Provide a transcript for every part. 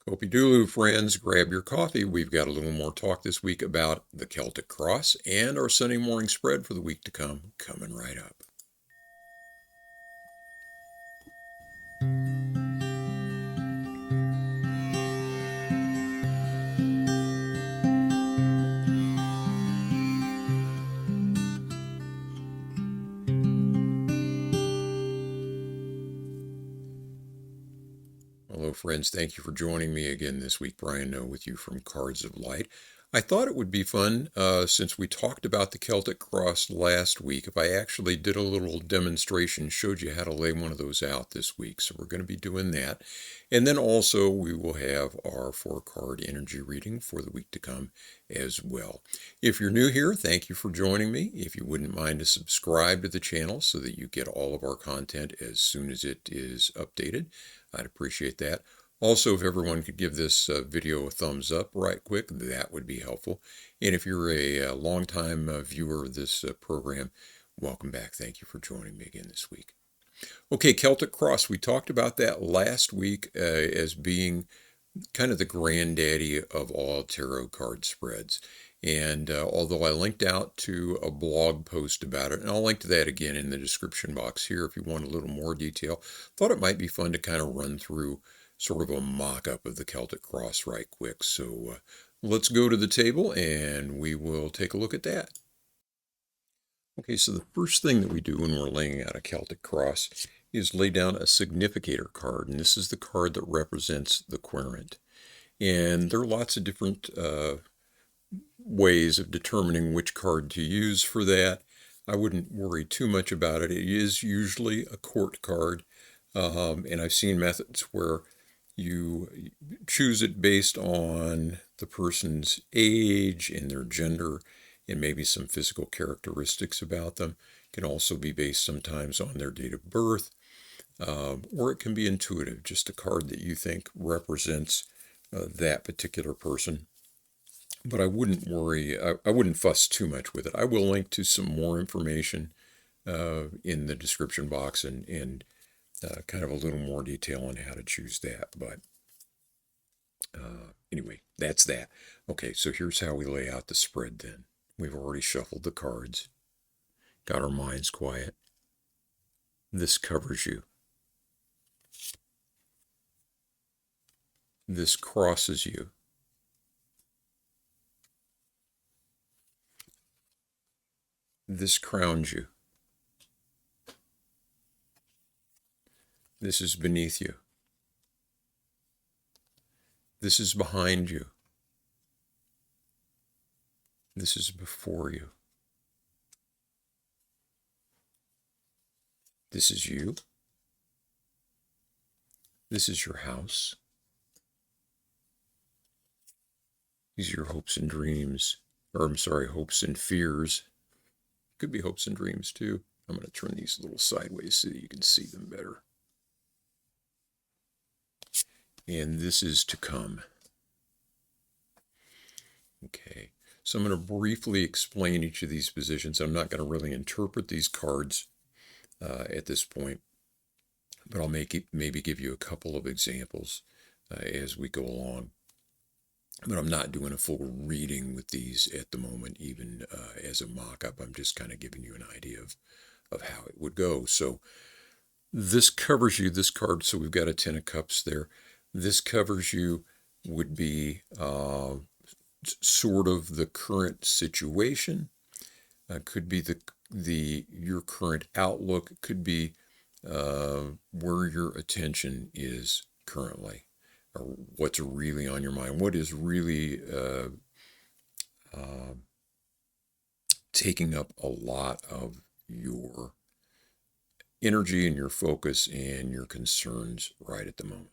Kopi Dulu, friends, grab your coffee. We've got a little more talk this week about the Celtic Cross and our Sunday morning spread for the week to come, coming right up. Hello, friends. Thank you for joining me again this week. Brian Noe with you from Cards of Light. I thought it would be fun, since we talked about the Celtic Cross last week, if I actually did a little demonstration, showed you how to lay one of those out this week. So we're going to be doing that. And then also we will have our 4-card energy reading for the week to come as well. If you're new here, thank you for joining me. If you wouldn't mind to subscribe to the channel so that you get all of our content as soon as it is updated, I'd appreciate that. Also, if everyone could give this video a thumbs up right quick, that would be helpful. And if you're a longtime viewer of this program, welcome back. Thank you for joining me again this week. Okay, Celtic Cross. We talked about that last week as being kind of the granddaddy of all tarot card spreads. And although I linked out to a blog post about it, and I'll link to that again in the description box here if you want a little more detail, thought it might be fun to kind of run through sort of a mock-up of the Celtic Cross right quick. So let's go to the table and we will take a look at that. Okay, so the first thing that we do when we're laying out a Celtic Cross is lay down a significator card, and this is the card that represents the querent. And there are lots of different ways of determining which card to use for that. I wouldn't worry too much about it. It is usually a court card, and I've seen methods where you choose it based on the person's age and their gender and maybe some physical characteristics about them. It can also be based sometimes on their date of birth, or it can be intuitive, just a card that you think represents that particular person. But I wouldn't worry, I wouldn't fuss too much with it. I will link to some more information in the description box and kind of a little more detail on how to choose that. But anyway, that's that. Okay, so here's how we lay out the spread then. We've already shuffled the cards, got our minds quiet. This covers you. This crosses you. This crowns you. This is beneath you. This is behind you. This is before you. This is you. This is your house. These are your hopes and dreams, or I'm sorry, hopes and fears. Could be hopes and dreams too. I'm going to turn these a little sideways so that you can see them better. And this is to come. Okay, so I'm going to briefly explain each of these positions. I'm not going to really interpret these cards at this point, but I'll maybe give you a couple of examples as we go along. But I'm not doing a full reading with these at the moment, even as a mock-up. I'm just kind of giving you an idea of how it would go. So this covers you, this card, so we've got a 10 of Cups there. This covers you would be sort of the current situation. Could be your current outlook. Could be where your attention is currently, or what's really on your mind. What is really taking up a lot of your energy and your focus and your concerns right at the moment.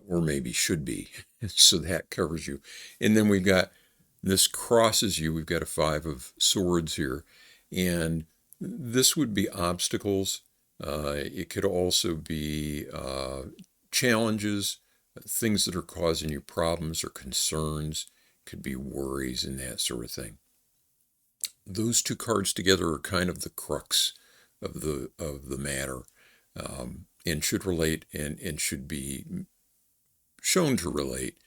Or maybe should be. So that covers you. And then we've got, this crosses you. We've got a 5 of Swords here. And this would be obstacles. It could also be challenges, things that are causing you problems or concerns. Could be worries and that sort of thing. Those two cards together are kind of the crux of the matter, and should relate and should shown to relate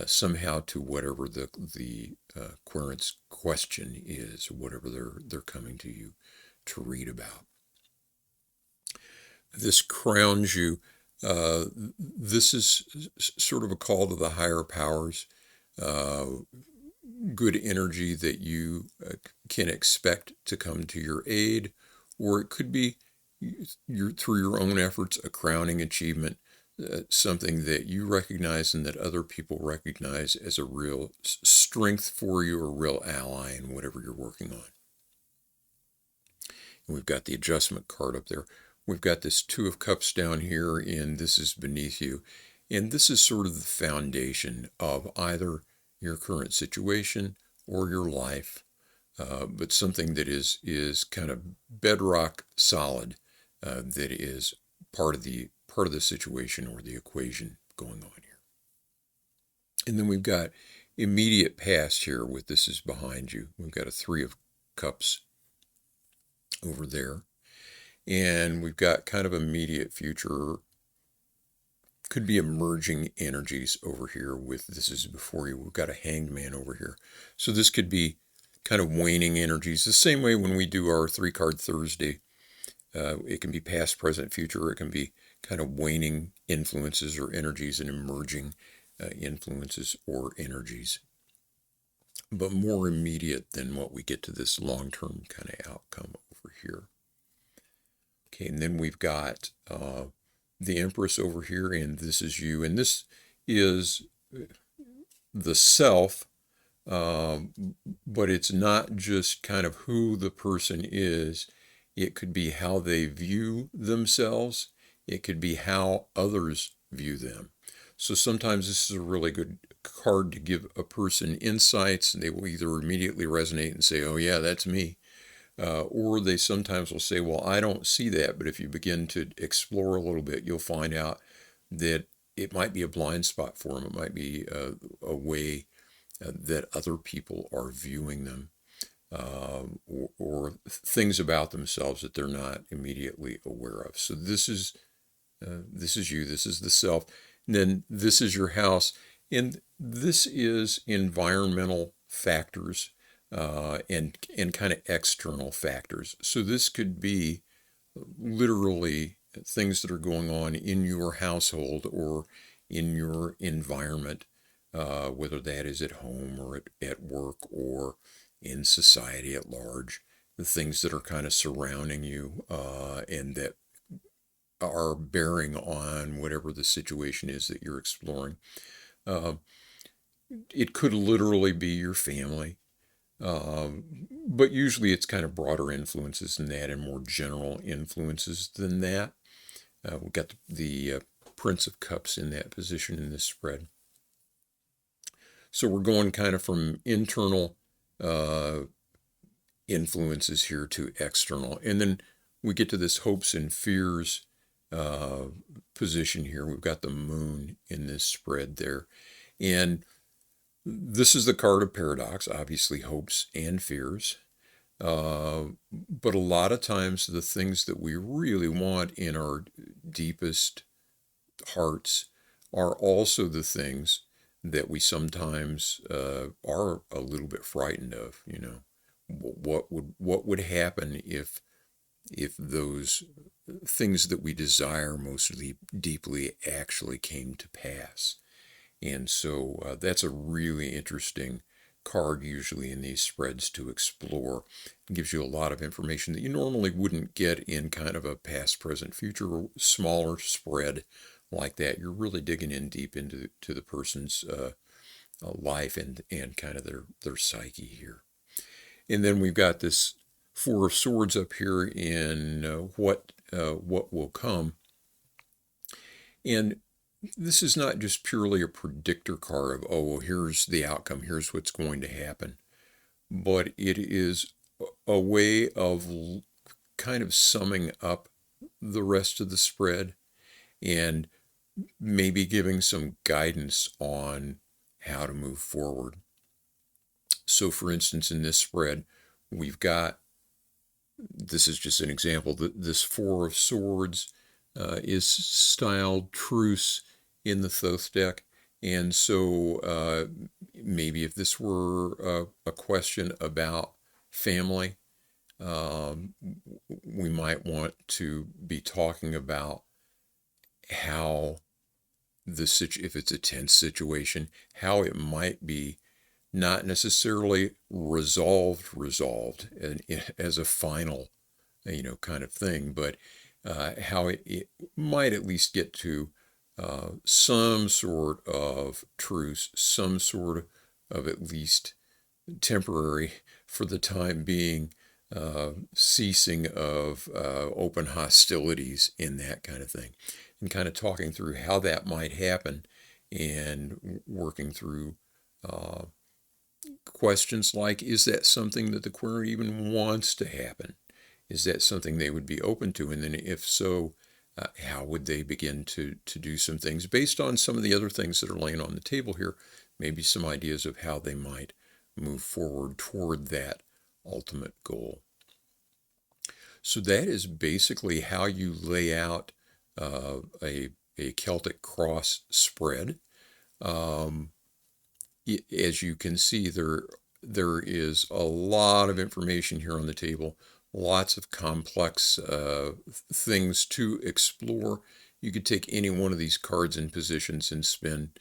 somehow to whatever the querent's question is, whatever they're coming to you to read about. This crowns you. This is sort of a call to the higher powers, good energy that you can expect to come to your aid, or it could be through your own efforts, a crowning achievement, something that you recognize and that other people recognize as a real strength for you, a real ally in whatever you're working on. And we've got the adjustment card up there. We've got this Two of Cups down here, and this is beneath you. And this is sort of the foundation of either your current situation or your life, but something that is kind of bedrock solid, that is part of the situation or the equation going on here. And then we've got immediate past here with this is behind you. We've got a Three of Cups over there. And we've got kind of immediate future, could be emerging energies over here with this is before you. We've got a Hanged Man over here. So this could be kind of waning energies. The same way when we do our 3-card Thursday, it can be past, present, future. It can be kind of waning influences or energies and emerging influences or energies, but more immediate than what we get to this long-term kind of outcome over here. Okay, and then we've got the Empress over here, and this is you, and this is the self, but it's not just kind of who the person is. It could be how they view themselves. It could be how others view them. So sometimes this is a really good card to give a person insights, and they will either immediately resonate and say, oh yeah, that's me. Or they sometimes will say, well, I don't see that. But if you begin to explore a little bit, you'll find out that it might be a blind spot for them. It might be a way that other people are viewing them, or things about themselves that they're not immediately aware of. So this is you. This is the self. And then this is your house. And this is environmental factors. And kind of external factors. So this could be literally things that are going on in your household or in your environment, whether that is at home or at work or in society at large, the things that are kind of surrounding you and that are bearing on whatever the situation is that you're exploring. It could literally be your family. But usually it's kind of broader influences than that and more general influences than that. We've got the Prince of Cups in that position in this spread. So we're going kind of from internal influences here to external. And then we get to this hopes and fears position here. We've got the Moon in this spread there. And this is the card of paradox, obviously hopes and fears. But a lot of times the things that we really want in our deepest hearts are also the things that we sometimes are a little bit frightened of. You know, what would happen if those things that we desire most deeply actually came to pass? And so that's a really interesting card usually in these spreads to explore. It gives you a lot of information that you normally wouldn't get in kind of a past, present, future, or smaller spread like that. You're really digging in deep into the person's life and kind of their psyche here. And then we've got this Four of Swords up here in what will come. And this is not just purely a predictor card of, oh, well, here's the outcome, here's what's going to happen. But it is a way of kind of summing up the rest of the spread and maybe giving some guidance on how to move forward. So, for instance, in this spread, we've got, this is just an example, this Four of Swords is styled Truce in the Thoth deck, And so maybe if this were a question about family, um, we might want to be talking about how if it's a tense situation, how it might be not necessarily resolved and as a final, kind of thing, but how it might at least get to some sort of truce, some sort of at least temporary, for the time being, ceasing of open hostilities in that kind of thing, and kind of talking through how that might happen and working through uh, questions like, is that something that the query even wants to happen? Is that something they would be open to? And then if so, how would they begin to do some things based on some of the other things that are laying on the table here? Maybe some ideas of how they might move forward toward that ultimate goal. So that is basically how you lay out a Celtic Cross spread. Um, as you can see, there is a lot of information here on the table, lots of complex things to explore. You could take any one of these cards and positions and spend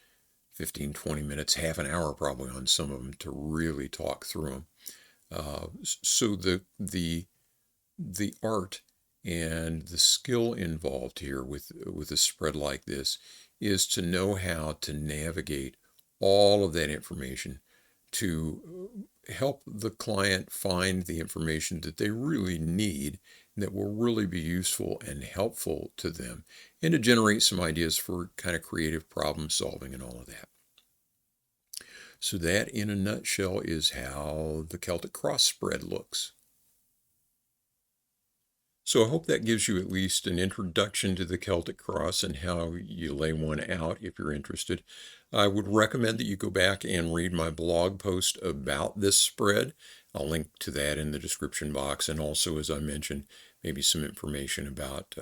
15, 20 minutes, half an hour probably on some of them to really talk through them. So the art and the skill involved here with a spread like this is to know how to navigate all of that information to help the client find the information that they really need that will really be useful and helpful to them, and to generate some ideas for kind of creative problem solving and all of that. So that, in a nutshell, is how the Celtic Cross spread looks. So I hope that gives you at least an introduction to the Celtic Cross and how you lay one out if you're interested. I would recommend that you go back and read my blog post about this spread. I'll link to that in the description box, and also, as I mentioned, maybe some information about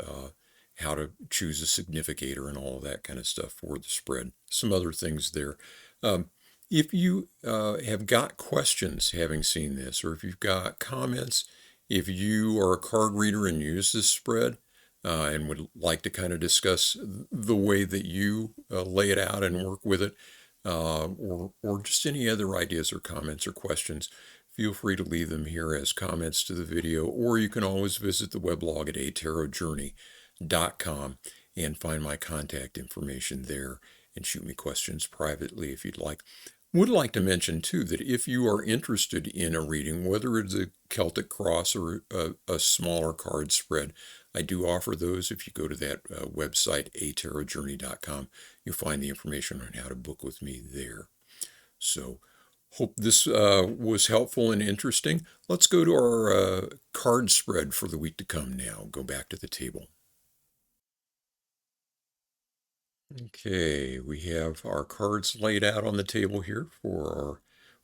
how to choose a significator and all of that kind of stuff for the spread. Some other things there. If you have got questions having seen this, or if you've got comments, if you are a card reader and use this spread and would like to kind of discuss the way that you lay it out and work with it, or just any other ideas or comments or questions, feel free to leave them here as comments to the video, or you can always visit the weblog at atarotjourney.com and find my contact information there and shoot me questions privately if you'd like. Would like to mention, too, that if you are interested in a reading, whether it's a Celtic Cross or a smaller card spread, I do offer those. If you go to that website, atarotjourney.com, you'll find the information on how to book with me there. So, hope this was helpful and interesting. Let's go to our card spread for the week to come now. Go back to the table. Okay, we have our cards laid out on the table here for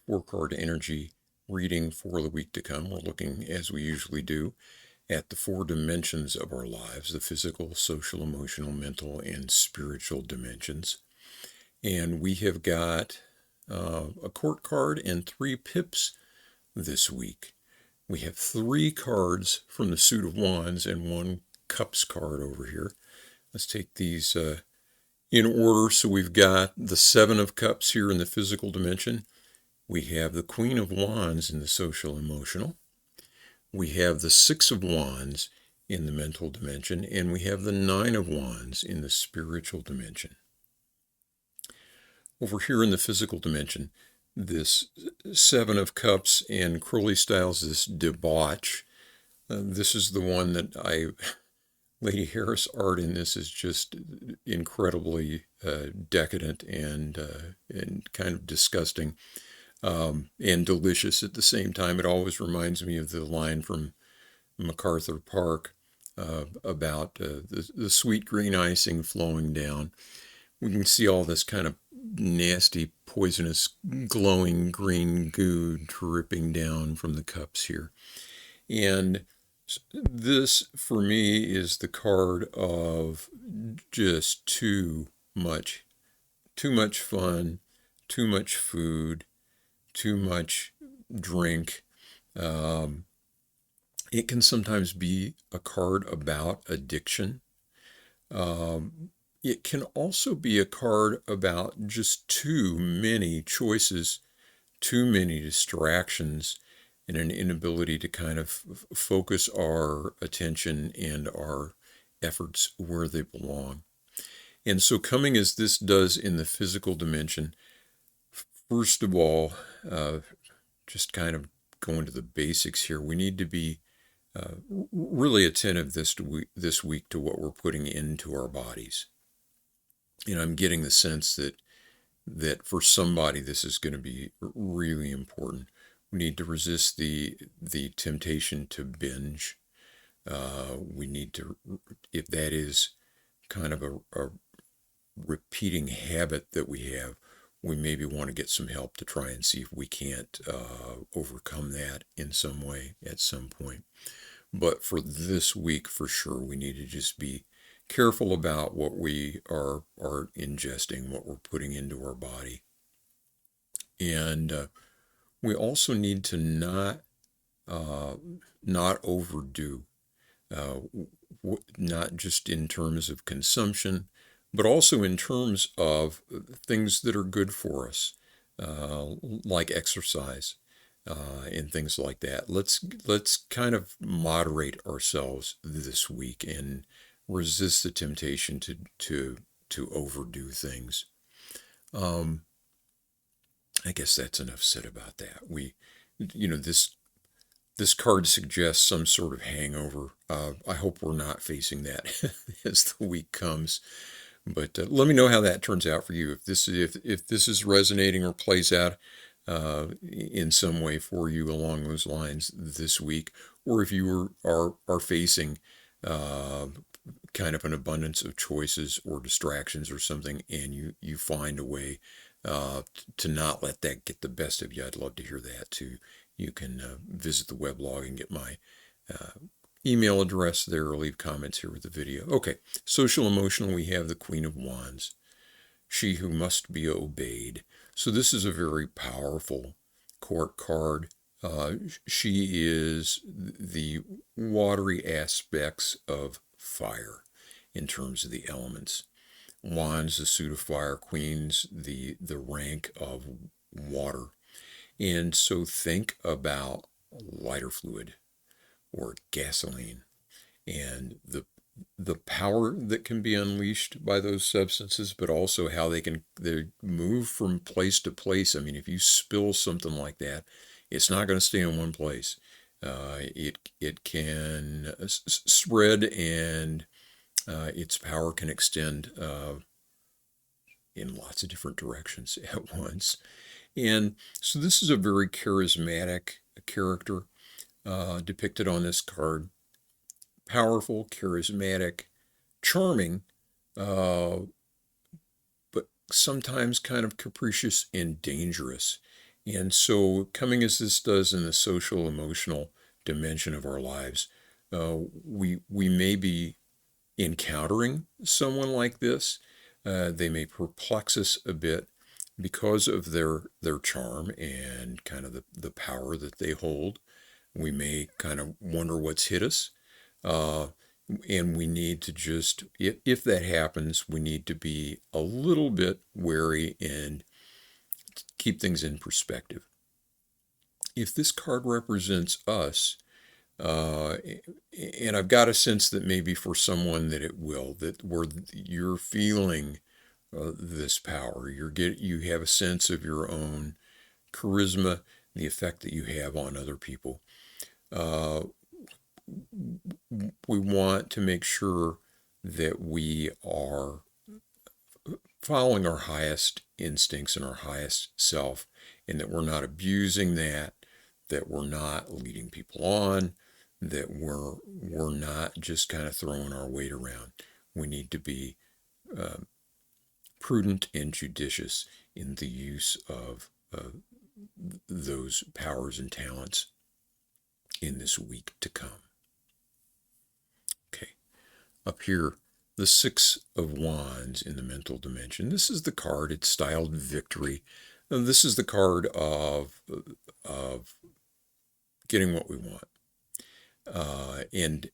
our 4-card energy reading for the week to come. We're looking, as we usually do, at the 4 dimensions of our lives: the physical, social, emotional, mental, and spiritual dimensions. And we have got a court card and 3 pips this week. We have 3 cards from the suit of wands and 1 cups card over here. Let's take these in order. So we've got the 7 of Cups here in the physical dimension. We have the Queen of Wands in the social emotional. We have the 6 of Wands in the mental dimension. And we have the 9 of Wands in the spiritual dimension. Over here in the physical dimension, this 7 of Cups and Crowley Styles, this debauch. This is the one that Lady Harris art in this is just incredibly decadent and kind of disgusting and delicious at the same time. It always reminds me of the line from MacArthur Park about the sweet green icing flowing down. We can see all this kind of nasty, poisonous, glowing green goo dripping down from the cups here. And this, for me, is the card of just too much too much fun, too much food, too much drink. Um, it can sometimes be a card about addiction. It can also be a card about just too many choices, too many distractions, and an inability to kind of focus our attention and our efforts where they belong. And so, coming as this does in the physical dimension, first of all, uh, just kind of going to the basics here, we need to be really attentive this week to what we're putting into our bodies. And I'm getting the sense that for somebody this is going to be really important. We need to resist the temptation to binge. We need to, if that is kind of a repeating habit that we have, we maybe want to get some help to try and see if we can't overcome that in some way at some point. But for this week, for sure, we need to just be careful about what we are ingesting, what we're putting into our body. And we also need to not overdo, uh, not just in terms of consumption, but also in terms of things that are good for us, like exercise. And things like that. Let's kind of moderate ourselves this week and resist the temptation to overdo things. Um, I guess that's enough said about that. This card suggests some sort of hangover. I hope we're not facing that as the week comes. But let me know how that turns out for you. If this is resonating or plays out in some way for you along those lines this week, or if you are facing kind of an abundance of choices or distractions or something, and you find a way to not let that get the best of you, I'd love to hear that too. You can visit the weblog and get my email address there, or leave comments here with the video. Okay, social emotional, we have the Queen of Wands, she who must be obeyed. So this is a very powerful court card. She is the watery aspects of fire in terms of the elements. Wands, the suit of fire. Queens, the rank of water. And so think about lighter fluid or gasoline and the power that can be unleashed by those substances, but also how they move from place to place. I mean, if you spill something like that, it's not going to stay in one place. It can spread, and its power can extend in lots of different directions at once. And so this is a very charismatic character depicted on this card. Powerful, charismatic, charming, uh, but sometimes kind of capricious and dangerous. And so, coming as this does in the social emotional dimension of our lives, we may be encountering someone like this. They may perplex us a bit because of their charm and kind of the power that they hold. We may kind of wonder what's hit us. Uh, and we need to just, if that happens, we need to be a little bit wary and keep things in perspective. If this card represents us, uh, and I've got a sense that maybe for someone that it will, that where you're feeling this power, you have a sense of your own charisma, the effect that you have on other people. Uh, we want to make sure that we are following our highest instincts and our highest self, and that we're not abusing that we're not leading people on, that we're not just kind of throwing our weight around. We need to be prudent and judicious in the use of those powers and talents in this week to come. Okay, up here the Six of Wands in the mental dimension. This is the card. It's styled Victory. This is the card of getting what we want, and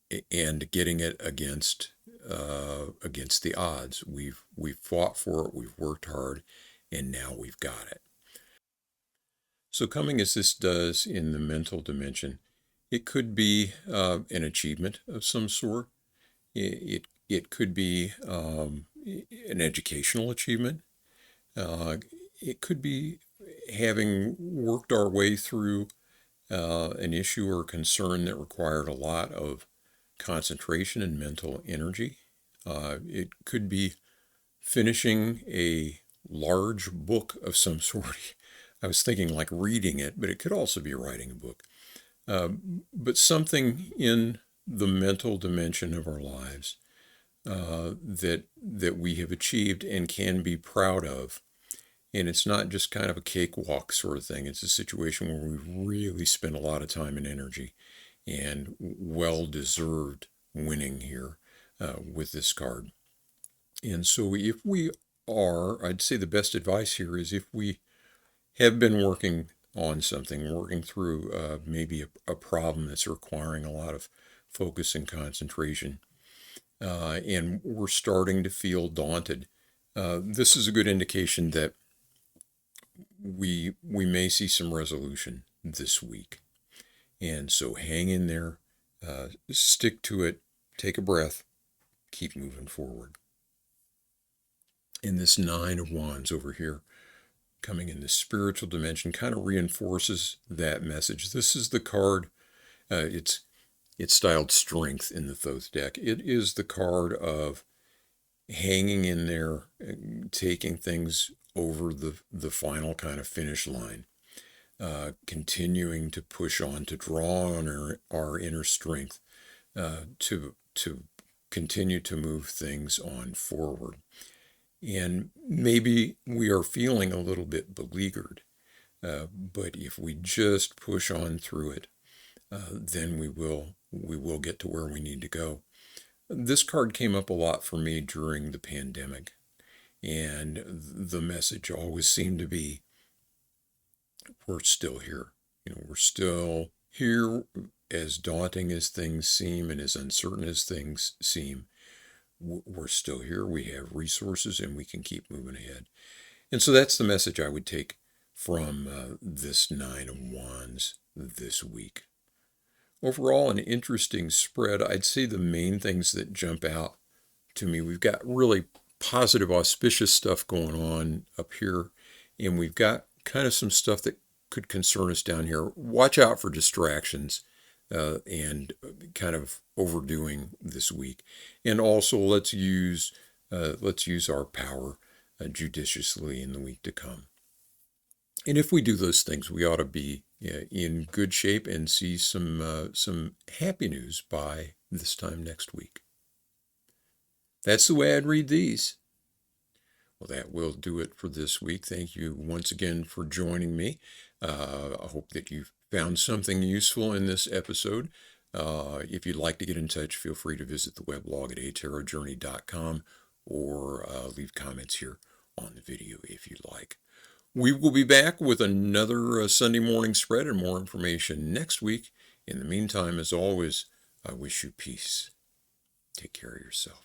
getting it against the odds. We've fought for it. We've worked hard, and now we've got it. So coming as this does in the mental dimension, it could be an achievement of some sort. It could be an educational achievement. It could be having worked our way through an issue or concern that required a lot of concentration and mental energy. It could be finishing a large book of some sort. I was thinking like reading it, but it could also be writing a book. But something in the mental dimension of our lives that we have achieved and can be proud of. And it's not just kind of a cakewalk sort of thing. It's a situation where we really spent a lot of time and energy, and well-deserved winning here with this card. And so if we are, I'd say the best advice here is if we have been working on something, working through maybe a problem that's requiring a lot of focus and concentration, and we're starting to feel daunted, this is a good indication that we may see some resolution this week. And so hang in there, stick to it, take a breath, keep moving forward. And this Nine of Wands over here, coming in the spiritual dimension, kind of reinforces that message. This is the card, it's styled Strength in the Thoth deck. It is the card of hanging in there, taking things over the final kind of finish line, continuing to push on, to draw on our inner strength, to continue to move things on forward. And maybe we are feeling a little bit beleaguered, but if we just push on through it, then we will get to where we need to go. This card came up a lot for me during the pandemic, and the message always seemed to be, we're still here. We're still here, as daunting as things seem and as uncertain as things seem. We're still here. We have resources, and we can keep moving ahead. And so that's the message I would take from this Nine of Wands this week. Overall, an interesting spread. I'd say the main things that jump out to me, we've got really positive, auspicious stuff going on up here, and we've got kind of some stuff that could concern us down here. Watch out for distractions and kind of overdoing this week. And also, let's use our power judiciously in the week to come. And if we do those things, we ought to be in good shape and see some happy news by this time next week. That's the way I'd read these. Well, that will do it for this week. Thank you once again for joining me. I hope that you've found something useful in this episode. If you'd like to get in touch, feel free to visit the weblog at atarotjourney.com or leave comments here on the video if you'd like. We will be back with another Sunday morning spread and more information next week. In the meantime, as always, I wish you peace. Take care of yourself.